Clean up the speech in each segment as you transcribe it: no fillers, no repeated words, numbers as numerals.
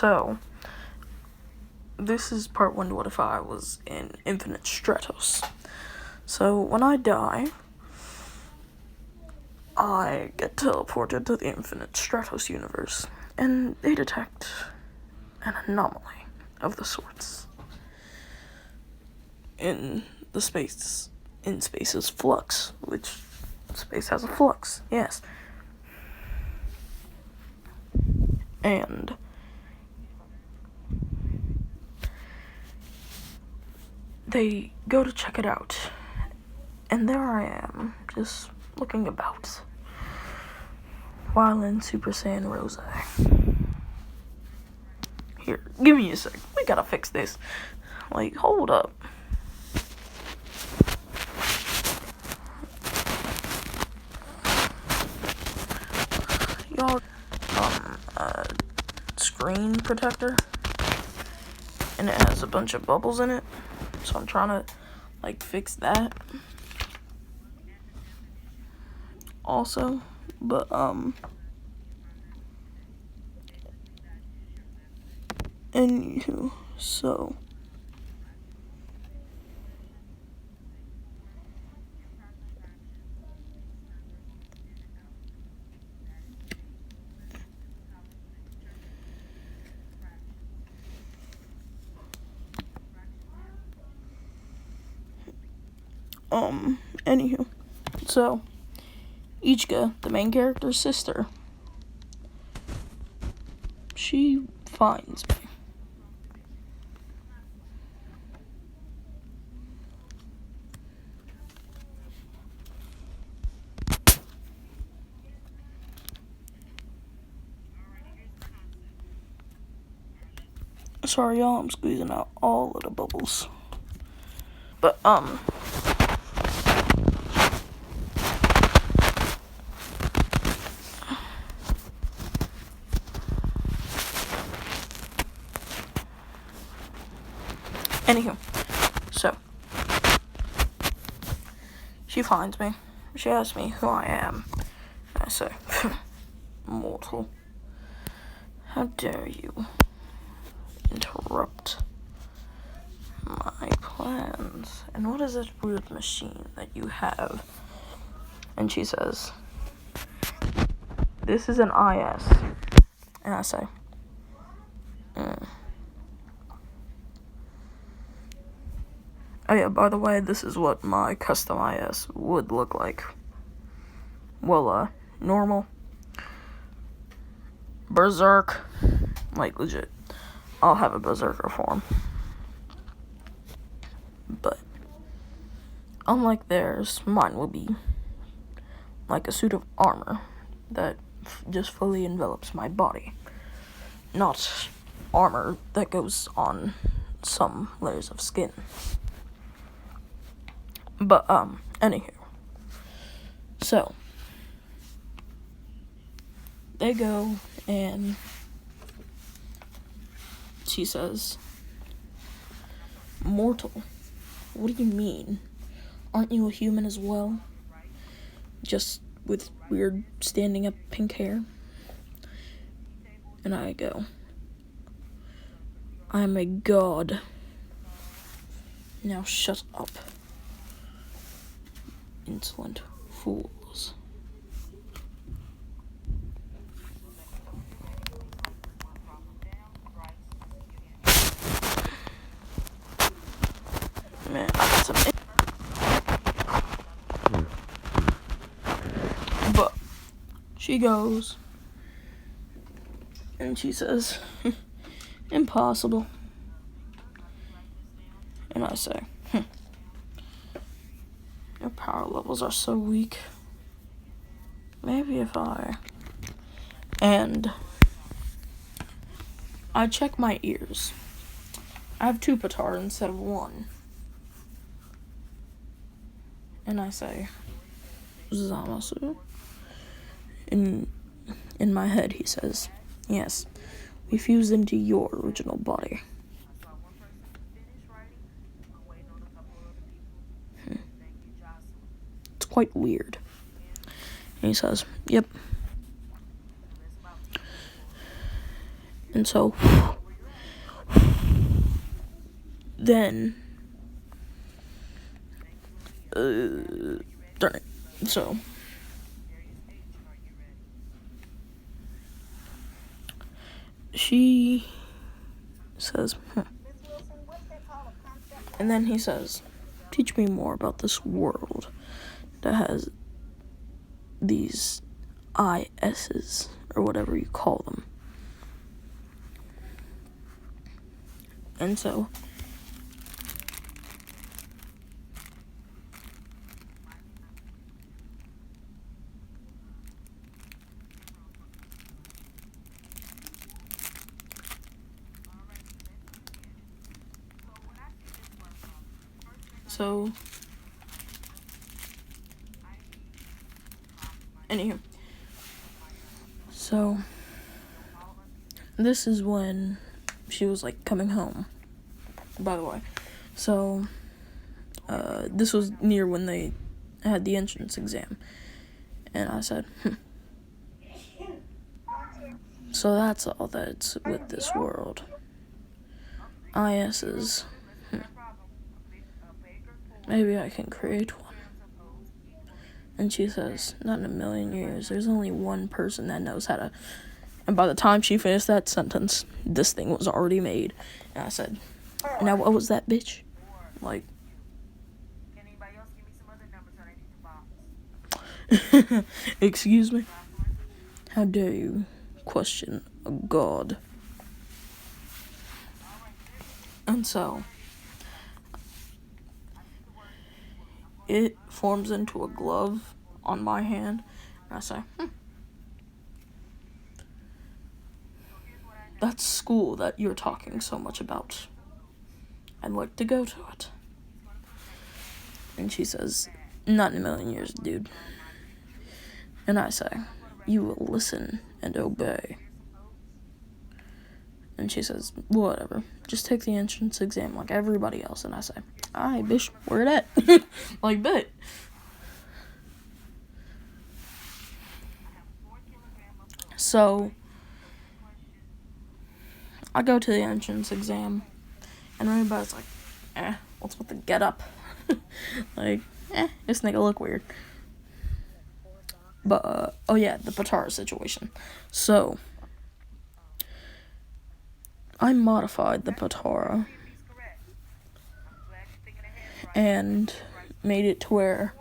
So, this is part 1 to what if I was in infinite stratos. So, when I die, I get teleported to the infinite stratos universe, and they detect an anomaly of the sorts. In space's flux, which space has a flux, yes. And they go to check it out, and there I am, just looking about, while in Super Saiyan Rose. Here, give me a sec, we gotta fix this. Like, hold up. Y'all, screen protector, and it has a bunch of bubbles in it, so I'm trying to, like, fix that also, but, anywho, so, anywho, so, Ichika, the main character's sister, she finds me. Sorry, y'all, I'm squeezing out all of the bubbles. But, anywho, so, she finds me. She asks me who I am. I say, mortal, how dare you interrupt my plans? And what is this weird machine that you have? And she says, this is an IS. And I say, Oh yeah, by the way, this is what my custom IS would look like. Well, normal, berserk, like legit. I'll have a berserker form. But unlike theirs, mine will be like a suit of armor that just fully envelops my body. Not armor that goes on some layers of skin. But, anywho. So, they go and she says, mortal, what do you mean? Aren't you a human as well? Just with weird standing up pink hair? And I go, I'm a god. Now shut up, insolent fools. Man, I got some. But she goes and she says, impossible. And I say, your power levels are so weak. Maybe if and I check my ears. I have 2 Patar instead of 1. And I say, Zamasu. In my head, he says, yes, we fused into your original body. It's quite weird. And he says, yep. And so, then, darn it. So, she says, and then he says, teach me more about this world that has these ISs, or whatever you call them. And so, anywho, so, this is when she was, like, coming home, by the way. So, this was near when they had the entrance exam. And I said, so that's all that's with this world. ISs. Maybe I can create one. And she says, not in a million years. There's only one person that knows how to. And by the time she finished that sentence, this thing was already made. And I said, now what was that, bitch? Like, excuse me? How dare you question a god? And so, it forms into a glove on my hand, and I say, that's school that you're talking so much about. I'd like to go to it. And she says, not in a million years, dude. And I say, you will listen and obey. And she says, whatever, just take the entrance exam like everybody else. And I say, alright, bitch, where it at? Like, bet. So, I go to the entrance exam, and everybody's like, what's with the get up? Like, this nigga look weird. But, oh yeah, the Patara situation. So, I modified the Patara and made it to where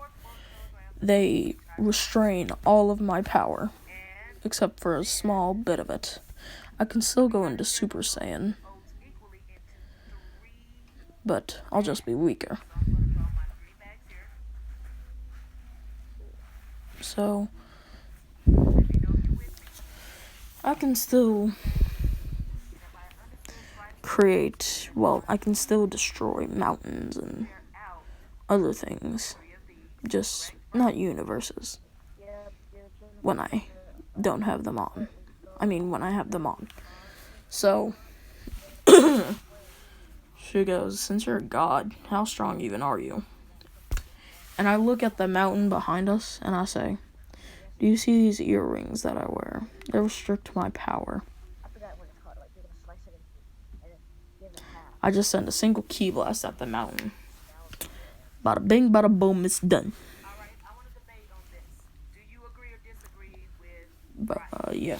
they restrain all of my power, except for a small bit of it. I can still go into Super Saiyan, but I'll just be weaker. So, I can still I can still destroy mountains and other things, just not universes, when I don't have them on. When I have them on. So, she goes, since you're a god, how strong even are you? And I look at the mountain behind us, and I say, do you see these earrings that I wear? They restrict my power. I just send a single ki blast at the mountain. Bada bing, bada boom, it's done. But, yeah.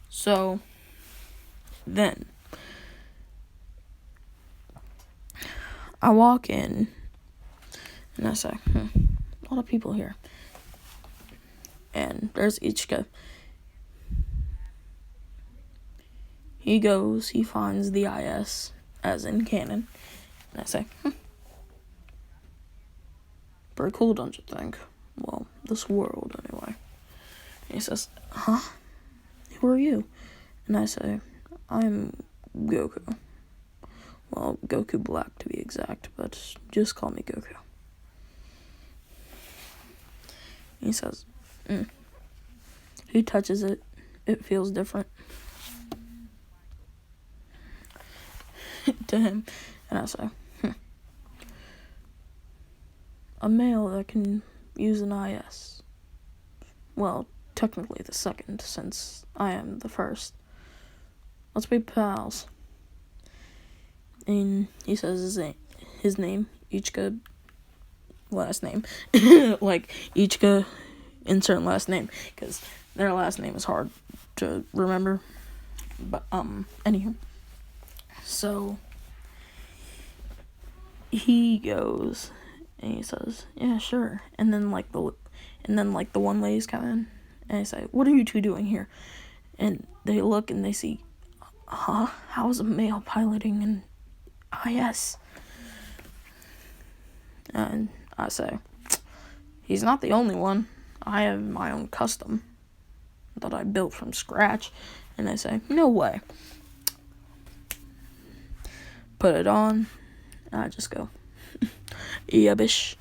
So, then, I walk in, and I say, a lot of people here. And there's Ichika. He goes, he finds the IS, as in canon. And I say, pretty cool, don't you think? Well, this world, anyway. And he says, huh? Who are you? And I say, I'm Goku. Well, Goku Black to be exact, but just call me Goku. He says, He touches it, it feels different to him. And I say, a male that can use an IS. Well, technically the second, since I am the first. Let's be pals. And he says his name, Ichika, last name. Like, Ichika, insert last name, because their last name is hard to remember. But, anywho. So, he goes, and he says, yeah, sure. And then, like, the one lady's coming, and I say, what are you two doing here? And they look, and they see, how is a male piloting an IS? And I say, he's not the only one. I have my own custom that I built from scratch. And they say, no way. Put it on, and I just go, yeah, bish.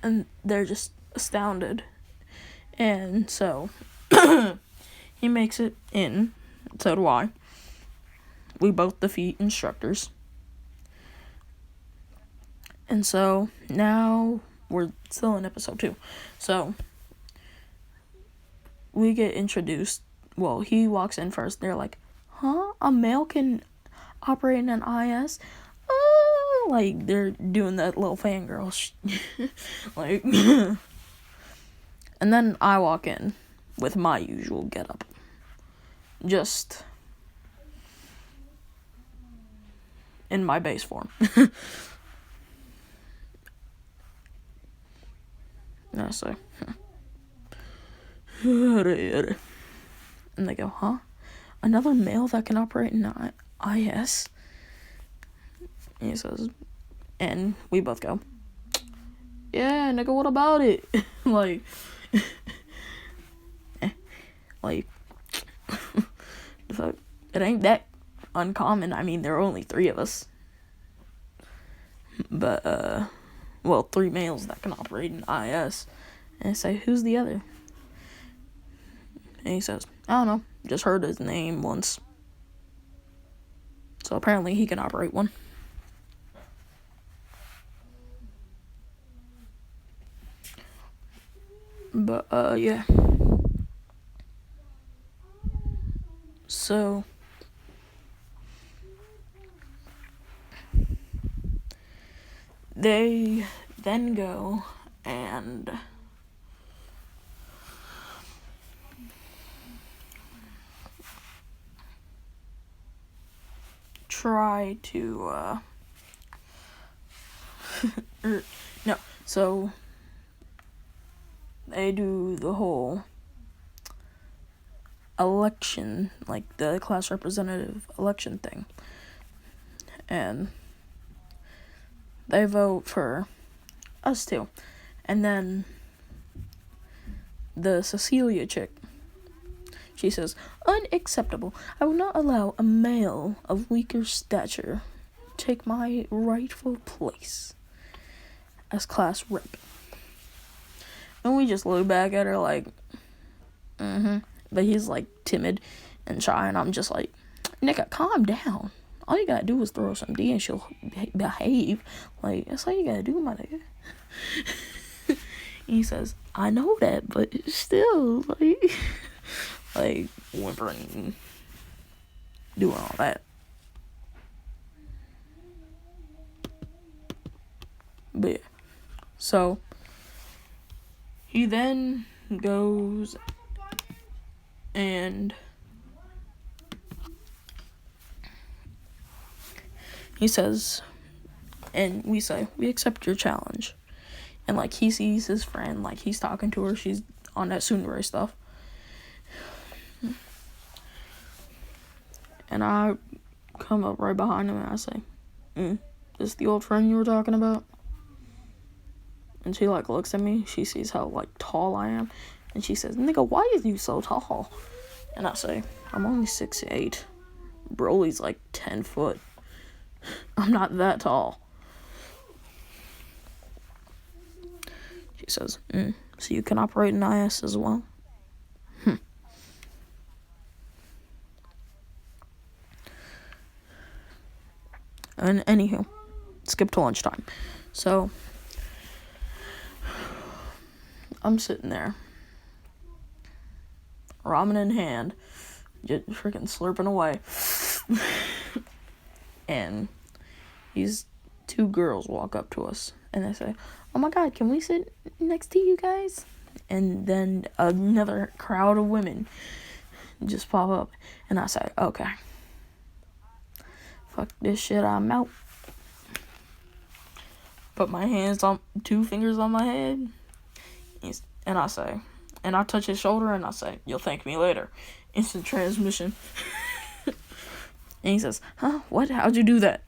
And they're just astounded. And so, he makes it in, so do I. We both defeat instructors. And so, now, we're still in episode 2. So, we get introduced, well, he walks in first, they're like, huh? A male can operate in an IS? Like, they're doing that little fangirl like, and then I walk in with my usual getup. Just in my base form. And I say, and they go, huh? Another male that can operate in IS? And he says, and we both go, yeah, nigga, what about it? Like, it ain't that uncommon. I mean, there are only 3 of us. But, 3 males that can operate in IS. And I say, who's the other? And he says, I don't know, just heard his name once. So apparently he can operate one. But, yeah. So, they then go and try to, no, so they do the whole election, like the class representative election thing, and they vote for us too. And then the Cecilia chick, she says, unacceptable. I will not allow a male of weaker stature take my rightful place as class rep. And we just look back at her like, But he's like timid and shy, and I'm just like, nigga, calm down. All you gotta do is throw some D and she'll behave. Like, that's all you gotta do, my nigga. He says, I know that, but still, like whimpering and doing all that. But yeah. So, he then goes and he says, and we say, we accept your challenge. And, like, he sees his friend, like, he's talking to her, she's on that tsundere stuff. And I come up right behind him and I say, this the old friend you were talking about? And she, like, looks at me, she sees how, like, tall I am, and she says, nigga, why is you so tall? And I say, I'm only 6'8". Broly's, like, 10 foot. I'm not that tall. She says, so you can operate in IS as well? And anywho, skip to lunchtime. So, I'm sitting there, ramen in hand, just freaking slurping away. And these two girls walk up to us, and they say, "Oh my God, can we sit next to you guys?" And then another crowd of women just pop up, and I say, "Okay, fuck this shit, I'm out." Put my hands on, 2 fingers on my head, and I say, and I touch his shoulder, and I say, "You'll thank me later." Instant transmission. And he says, "Huh? What? How'd you do that?"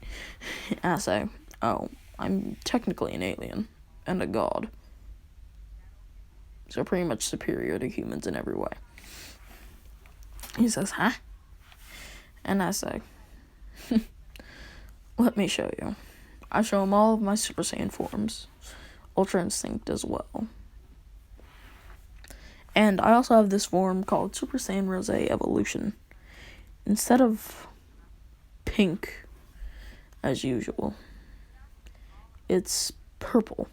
And I say, "Oh, I'm technically an alien and a god. So pretty much superior to humans in every way." He says, "Huh?" And I say, "Let me show you." I show him all of my Super Saiyan forms. Ultra Instinct as well. And I also have this form called Super Saiyan Rose Evolution. Instead of pink, as usual, it's purple.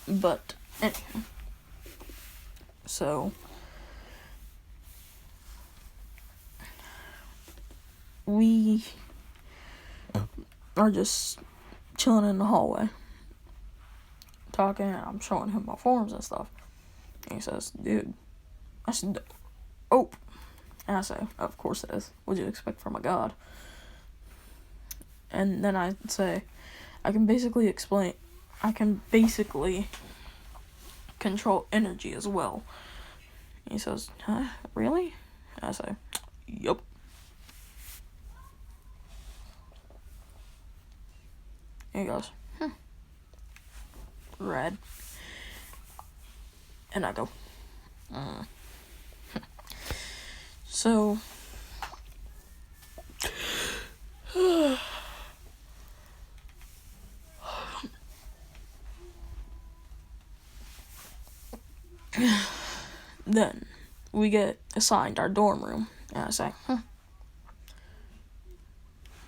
But anyway, so we are just chilling in the hallway, talking, and I'm showing him my forms and stuff. And he says, "Dude," I said, "Oh." And I say, "Of course it is. What'd you expect from a god?" And then I say, I can basically control energy as well." And he says, "Huh? Really?" And I say, "Yup." And he goes, "Rad." And I go, So, then we get assigned our dorm room, and I say,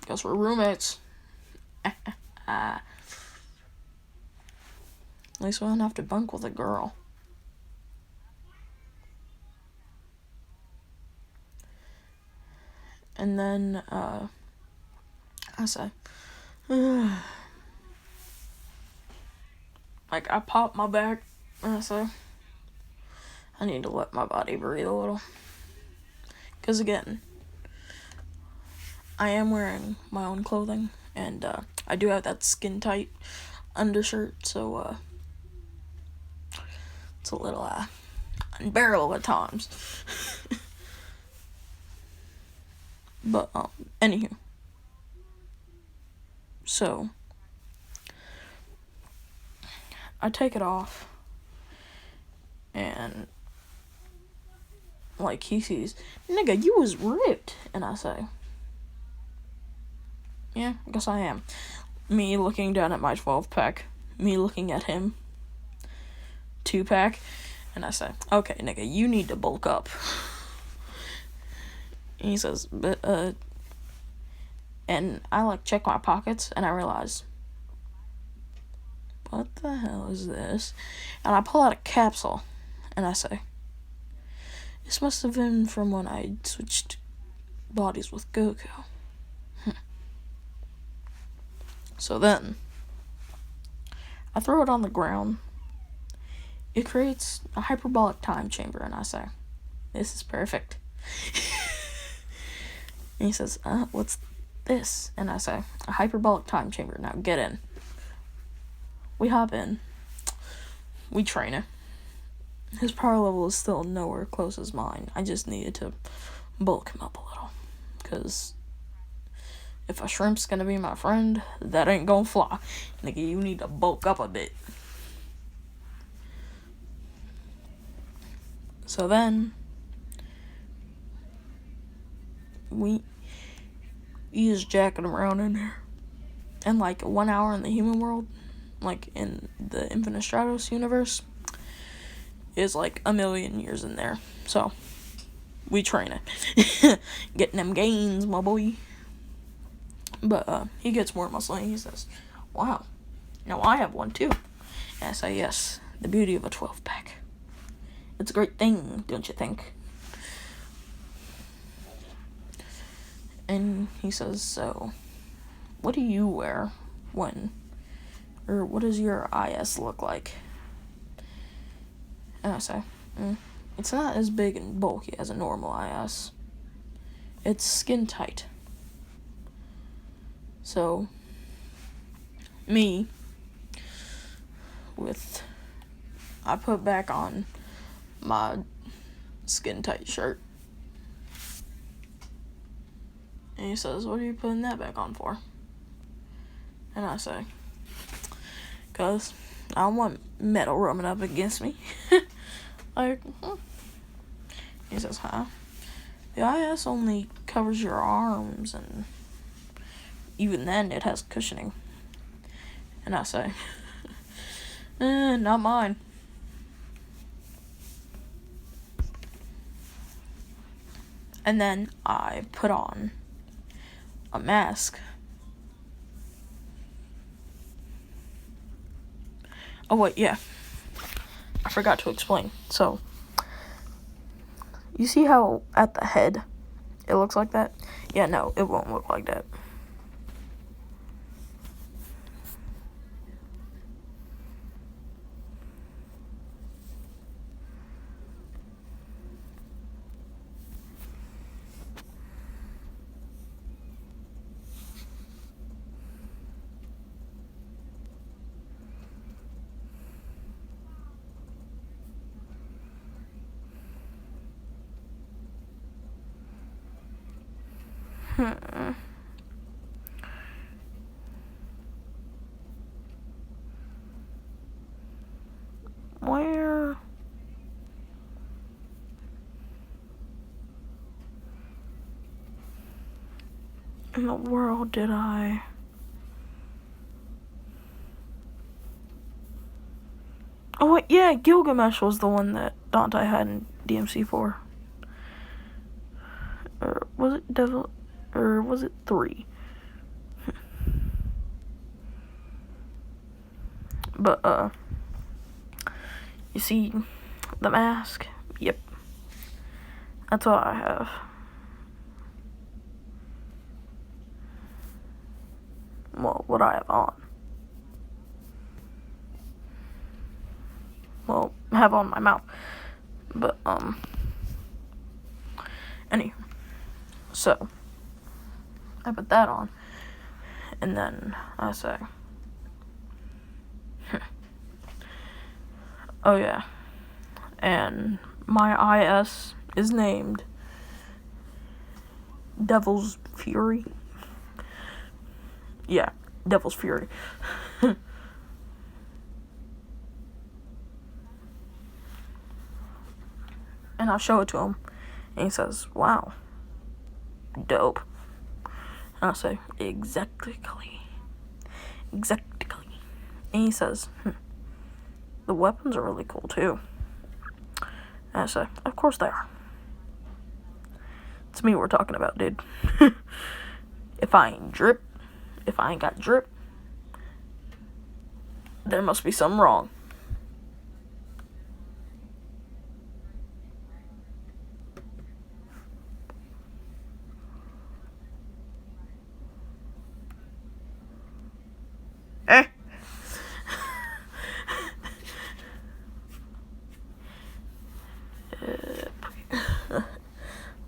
"Guess we're roommates." At least we don't have to bunk with a girl. And then, I say, like, I pop my back, and I say, I need to let my body breathe a little. Because, again, I am wearing my own clothing, and I do have that skin-tight undershirt, so it's a little unbearable at times. But, anywho. So, I take it off, and, like, he sees, "Nigga, you was ripped." And I say, "Yeah, I guess I am." Me looking down at my 12-pack, me looking at him, 2-pack, and I say, "Okay, nigga, you need to bulk up." And he says, "But, and I, like, check my pockets, and I realize, what the hell is this? And I pull out a capsule, and I say, this must have been from when I switched bodies with Goku. So then, I throw it on the ground. It creates a hyperbolic time chamber, and I say, this is perfect. And he says, what's this? And I say, a hyperbolic time chamber. Now get in. We hop in. We train it. His power level is still nowhere close as mine. I just needed to bulk him up a little. Because if a shrimp's gonna be my friend, that ain't gonna fly. Nigga, you need to bulk up a bit. So then, we just jacking around in there. And like 1 hour in the human world, like in the Infinite Stratos universe, is like 1,000,000 years in there. So, we train it. Getting them gains, my boy. But he gets more muscle and he says, wow, Now I have one too. And I say, yes, the beauty of a 12-pack. It's a great thing, don't you think? And he says, so, what do you wear when, or what does your IS look like? And I say, it's not as big and bulky as a normal IS. It's skin tight. So, I put back on my skin tight shirt. And he says, what are you putting that back on for? And I say, 'cause I don't want metal rubbing up against me. Like, He says, huh? The IS only covers your arms, and even then it has cushioning. And I say, not mine. And then I put on a mask. Oh wait, yeah. I forgot to explain. So, you see how at the head it looks like that? Yeah, no, it won't look like that. Where in the world did I... Oh wait, yeah, Gilgamesh was the one that Dante had in DMC4. Or was it Devil... Or was it 3? But, you see the mask? Yep. That's all I have. Well, what I have on. Well, have on my mouth. But, anyway. So, I put that on. And then I say, oh yeah. And my IS is named Devil's Fury. Yeah, Devil's Fury. And I show it to him. And he says, wow. Dope. And I say, exactly. And he says, the weapons are really cool too. And I say, of course they are. It's me we're talking about, dude. If I ain't got drip, there must be something wrong.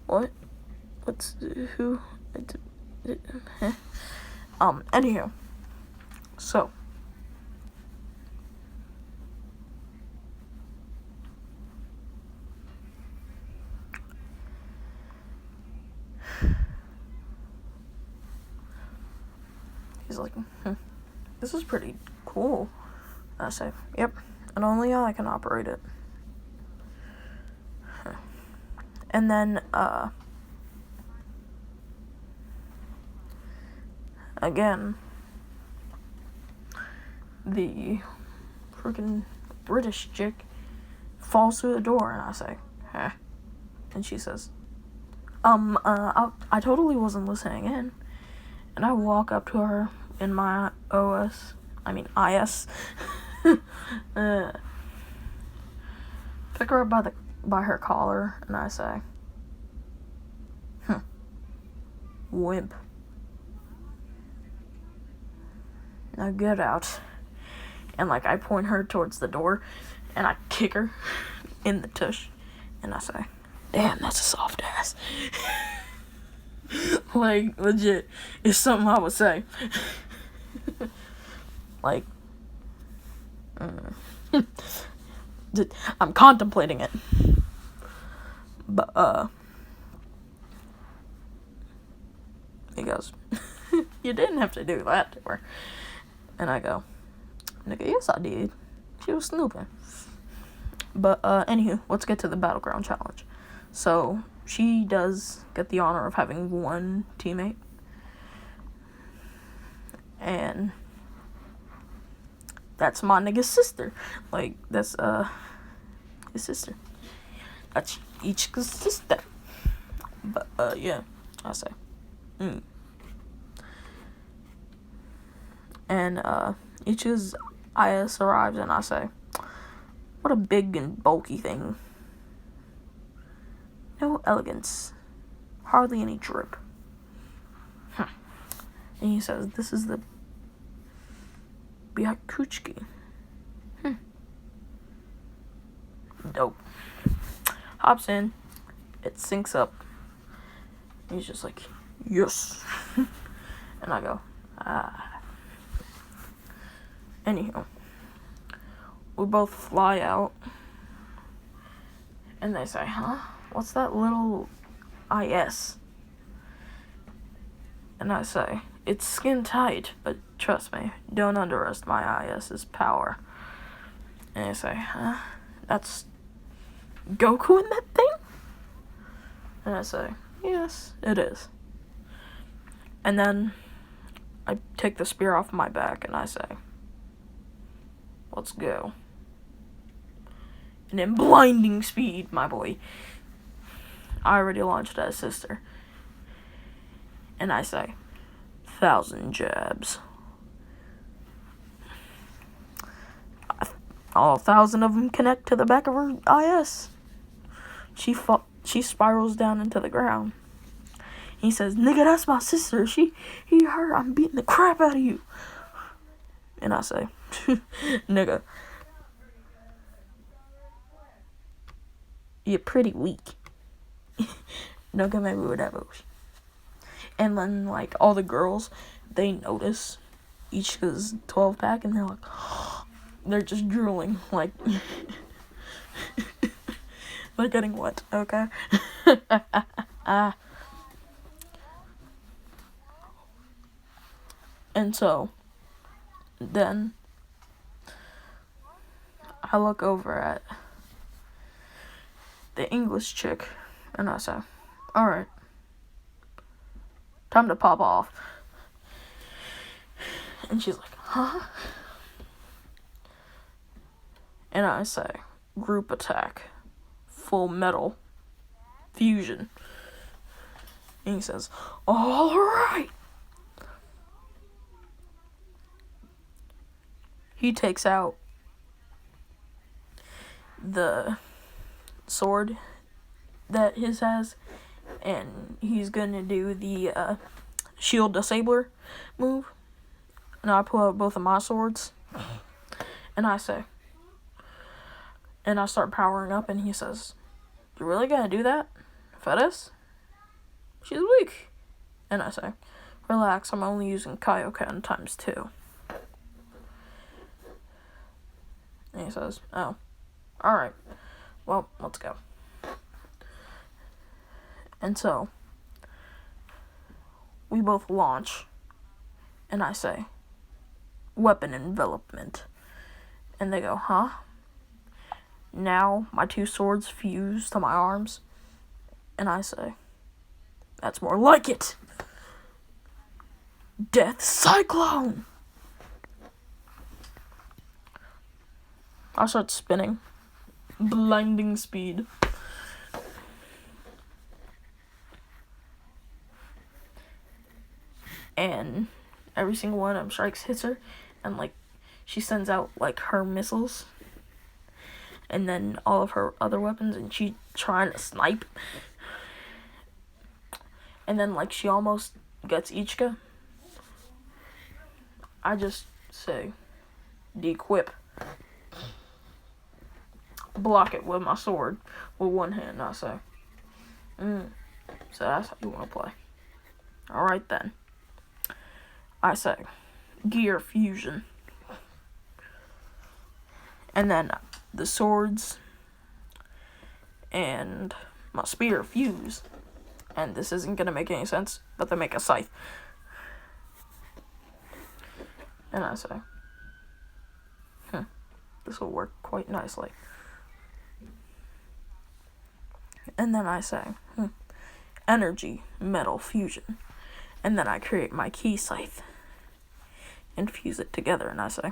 What? Who? Anywho. So. He's like, this is pretty cool. I say, yep, and only I can operate it. And then, again, the freaking British chick falls through the door, and I say, huh? And she says, I totally wasn't listening in. And I walk up to her in my OS IS. Pick her up by her collar, and I say, wimp. Now get out. And, like, I point her towards the door, and I kick her in the tush, and I say, damn, that's a soft ass. Like, legit, it's something I would say. Like, I'm contemplating it. But, he goes, you didn't have to do that to her. And I go, nigga, yes I did. She was snooping. But, anywho, let's get to the Battleground challenge. So, she does get the honor of having one teammate. And that's my nigga's sister. Like, that's, his sister. That's each sister. But, yeah, I say, And, Ichi's IS arrives, and I say, what a big and bulky thing. No elegance. Hardly any drip. And he says, this is the Byakuchiki. Dope. Hops in. It syncs up. He's just like, yes. And I go, Anyhow, we both fly out, and they say, huh? What's that little IS? And I say, it's skin tight, but trust me, don't underestimate my IS's power. And they say, huh? That's Goku in that thing? And I say, yes, it is. And then I take the spear off my back, and I say, let's go. And in blinding speed, my boy, I already launched at his sister. And I say, 1,000 jabs. All 1,000 of them connect to the back of her IS. She spirals down into the ground. He says, nigga, that's my sister. Her, I'm beating the crap out of you. And I say, nigga, you're pretty weak. Don't come at me with that bullshit. And then, like, all the girls, they notice Ichika's 12-pack, and they're like, they're just drooling, like, they're getting wet, okay? And so, then, I look over at the English chick, and I say, alright, time to pop off. And she's like, huh? And I say, group attack, full metal, fusion. And he says, alright. He takes out the sword that his has, and he's gonna do the shield disabler move. And I pull out both of my swords, and I say, and I start powering up, and he says, you really gonna do that, Fetus? She's weak. And I say, relax, I'm only using Kaioken times 2. And he says, oh, alright, well, let's go. And so, we both launch, and I say, weapon envelopment. And they go, huh? Now, my 2 swords fuse to my arms, and I say, that's more like it! Death Cyclone! I start spinning. Blinding speed. And every single one of them strikes hits her, and like she sends out, like, her missiles. And then all of her other weapons, and she trying to snipe. And then, like, she almost gets Ichika. I just say, de-equip. Block it with my sword with one hand, I say. So that's how you want to play. Alright then. I say, gear fusion. And then the swords and my spear fuse. And this isn't going to make any sense, but they make a scythe. And I say, this will work quite nicely. And then I say, energy metal fusion. And then I create my key scythe and fuse it together. And I say,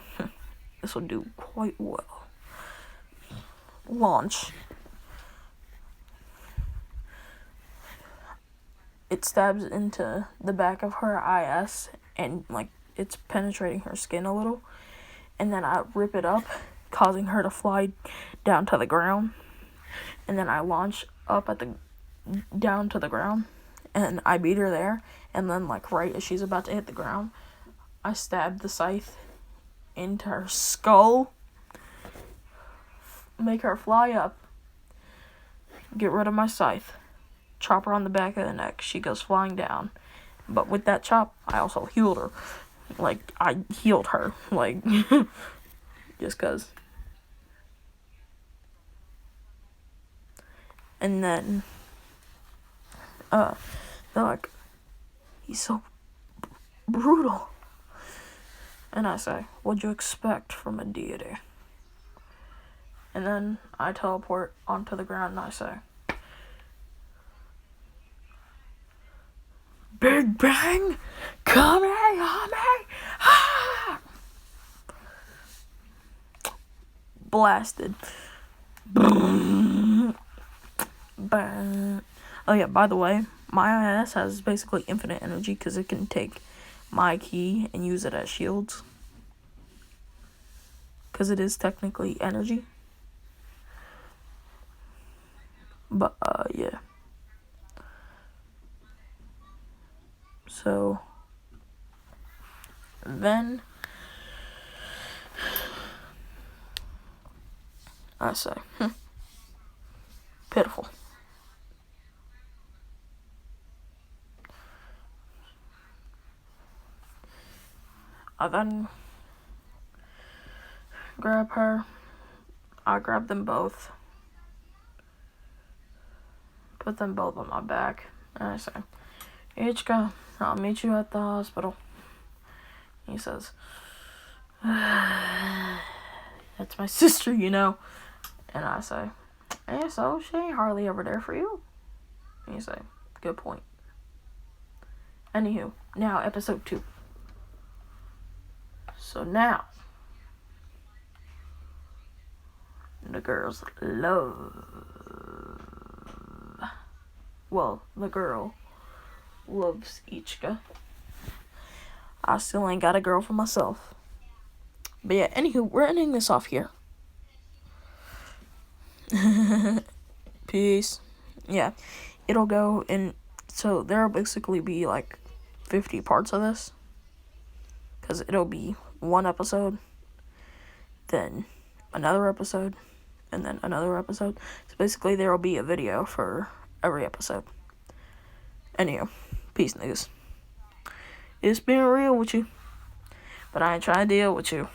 this will do quite well. Launch. It stabs into the back of her IS, and, like, it's penetrating her skin a little. And then I rip it up, causing her to fly down to the ground. And then I launch up down to the ground, and I beat her there. And then, like, right as she's about to hit the ground, I stab the scythe into her skull, make her fly up, get rid of my scythe, chop her on the back of the neck. She goes flying down. But with that chop, I also healed her. Like, I healed her. Like, just because. And then, they're like, he's so brutal. And I say, what'd you expect from a deity? And then I teleport onto the ground and I say, Big Bang, come here, ah! Blasted. Oh yeah, by the way, my IS has basically infinite energy because it can take my key and use it as shields. Because it is technically energy. But, yeah. So, then, I say, pitiful. I then grab her. I grab them both. Put them both on my back. And I say, Ichika, I'll meet you at the hospital. He says, that's my sister, you know. And I say, hey, so she ain't hardly ever there for you. And you say, good point. Anywho, now episode 2. So now, the girls the girl loves Ichika. I still ain't got a girl for myself. But yeah, anywho, we're ending this off here. Peace. Yeah, it'll go in, so there'll basically be like 50 parts of this. Because it'll be one episode, then another episode, and then another episode. So basically there'll be a video for every episode. Anyhow, peace, niggas. It's been real with you, but I ain't trying to deal with you.